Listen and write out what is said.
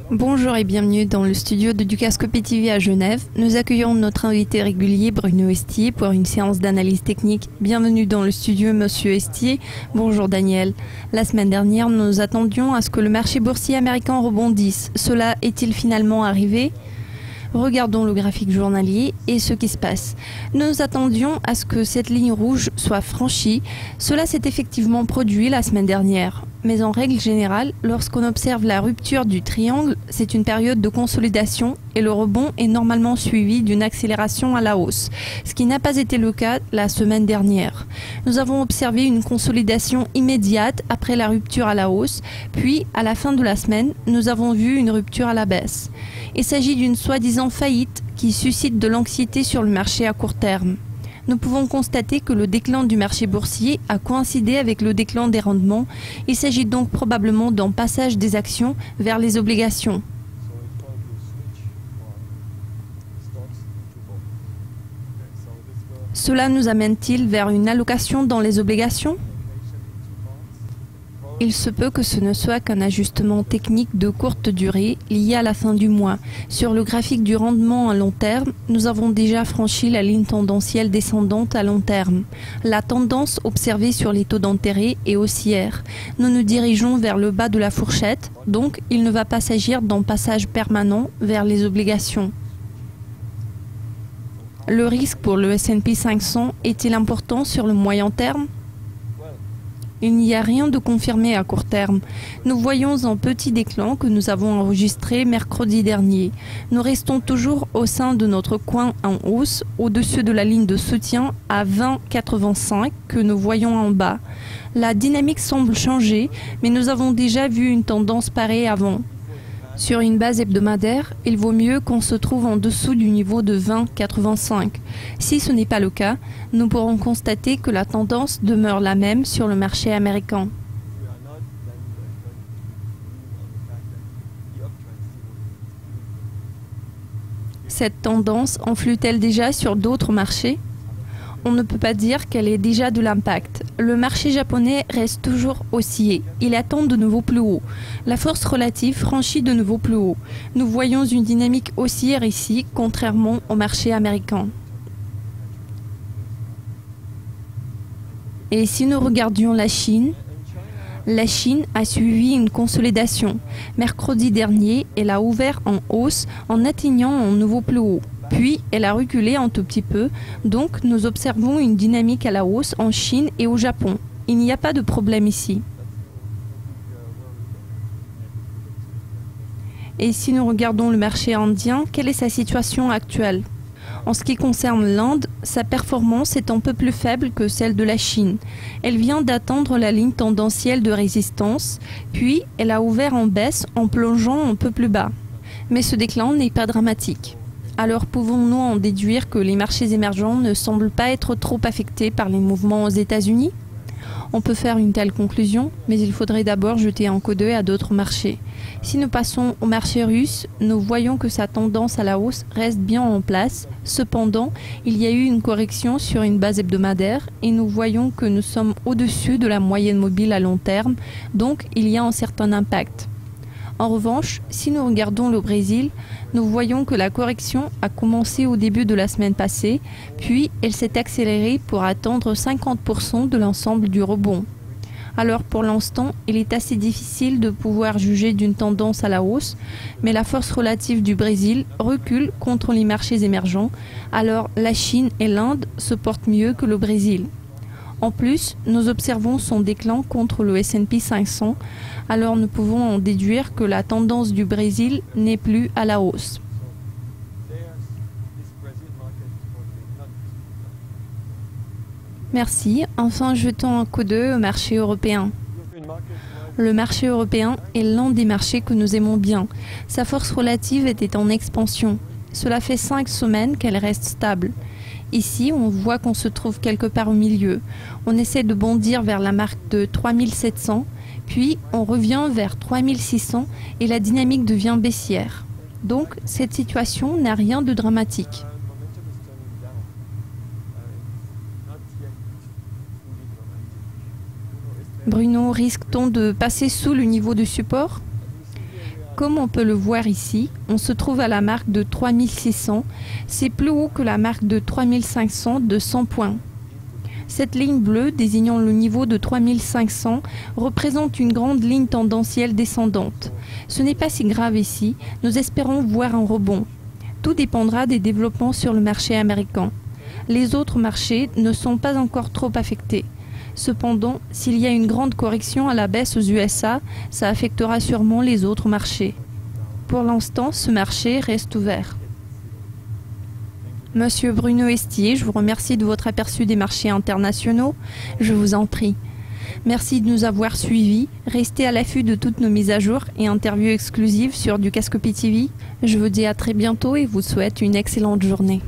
Bonjour et bienvenue dans le studio de Ducascopie TV à Genève. Nous accueillons notre invité régulier Bruno Estier pour une séance d'analyse technique. Bienvenue dans le studio Monsieur Estier. Bonjour Daniel. La semaine dernière, nous attendions à ce que le marché boursier américain rebondisse. Cela est-il finalement arrivé ? Regardons le graphique journalier et ce qui se passe. Nous attendions à ce que cette ligne rouge soit franchie. Cela s'est effectivement produit la semaine dernière. Mais en règle générale, lorsqu'on observe la rupture du triangle, c'est une période de consolidation et le rebond est normalement suivi d'une accélération à la hausse, ce qui n'a pas été le cas la semaine dernière. Nous avons observé une consolidation immédiate après la rupture à la hausse, puis à la fin de la semaine, nous avons vu une rupture à la baisse. Il s'agit d'une soi-disant faillite qui suscite de l'anxiété sur le marché à court terme. Nous pouvons constater que le déclin du marché boursier a coïncidé avec le déclin des rendements. Il s'agit donc probablement d'un passage des actions vers les obligations. Cela nous amène-t-il vers une allocation dans les obligations ? Il se peut que ce ne soit qu'un ajustement technique de courte durée lié à la fin du mois. Sur le graphique du rendement à long terme, nous avons déjà franchi la ligne tendancielle descendante à long terme. La tendance observée sur les taux d'intérêt est haussière. Nous nous dirigeons vers le bas de la fourchette, donc il ne va pas s'agir d'un passage permanent vers les obligations. Le risque pour le S&P 500 est-il important sur le moyen terme ? Il n'y a rien de confirmé à court terme. Nous voyons un petit déclin que nous avons enregistré mercredi dernier. Nous restons toujours au sein de notre coin en hausse, au-dessus de la ligne de soutien à 20,85 que nous voyons en bas. La dynamique semble changer, mais nous avons déjà vu une tendance pareille avant. Sur une base hebdomadaire, il vaut mieux qu'on se trouve en dessous du niveau de 20,85. Si ce n'est pas le cas, nous pourrons constater que la tendance demeure la même sur le marché américain. Cette tendance influe-t-elle déjà sur d'autres marchés ? On ne peut pas dire qu'elle ait déjà de l'impact. Le marché japonais reste toujours haussier. Il attend de nouveaux plus hauts. La force relative franchit de nouveaux plus hauts. Nous voyons une dynamique haussière ici, contrairement au marché américain. Et si nous regardions la Chine a suivi une consolidation. Mercredi dernier, elle a ouvert en hausse en atteignant un nouveau plus haut. Puis, elle a reculé un tout petit peu, donc nous observons une dynamique à la hausse en Chine et au Japon. Il n'y a pas de problème ici. Et si nous regardons le marché indien, quelle est sa situation actuelle ? En ce qui concerne l'Inde, sa performance est un peu plus faible que celle de la Chine. Elle vient d'atteindre la ligne tendancielle de résistance, puis elle a ouvert en baisse en plongeant un peu plus bas. Mais ce déclin n'est pas dramatique. Alors pouvons-nous en déduire que les marchés émergents ne semblent pas être trop affectés par les mouvements aux États-Unis ? On peut faire une telle conclusion, mais il faudrait d'abord jeter un coup d'œil à d'autres marchés. Si nous passons au marché russe, nous voyons que sa tendance à la hausse reste bien en place. Cependant, il y a eu une correction sur une base hebdomadaire et nous voyons que nous sommes au-dessus de la moyenne mobile à long terme, donc il y a un certain impact. En revanche, si nous regardons le Brésil, nous voyons que la correction a commencé au début de la semaine passée, puis elle s'est accélérée pour atteindre 50% de l'ensemble du rebond. Alors pour l'instant, il est assez difficile de pouvoir juger d'une tendance à la hausse, mais la force relative du Brésil recule contre les marchés émergents, alors la Chine et l'Inde se portent mieux que le Brésil. En plus, nous observons son déclin contre le S&P 500, alors nous pouvons en déduire que la tendance du Brésil n'est plus à la hausse. Merci. Enfin, jetons un coup d'œil au marché européen. Le marché européen est l'un des marchés que nous aimons bien. Sa force relative était en expansion. Cela fait 5 semaines qu'elle reste stable. Ici, on voit qu'on se trouve quelque part au milieu. On essaie de bondir vers la marque de 3700, puis on revient vers 3600 et la dynamique devient baissière. Donc, cette situation n'a rien de dramatique. Bruno, risque-t-on de passer sous le niveau de support ? Comme on peut le voir ici, on se trouve à la marque de 3600, c'est plus haut que la marque de 3500 de 100 points. Cette ligne bleue, désignant le niveau de 3500, représente une grande ligne tendancielle descendante. Ce n'est pas si grave ici, nous espérons voir un rebond. Tout dépendra des développements sur le marché américain. Les autres marchés ne sont pas encore trop affectés. Cependant, s'il y a une grande correction à la baisse aux USA, ça affectera sûrement les autres marchés. Pour l'instant, ce marché reste ouvert. Monsieur Bruno Estier, je vous remercie de votre aperçu des marchés internationaux. Je vous en prie. Merci de nous avoir suivis. Restez à l'affût de toutes nos mises à jour et interviews exclusives sur Dukascopy TV. Je vous dis à très bientôt et vous souhaite une excellente journée.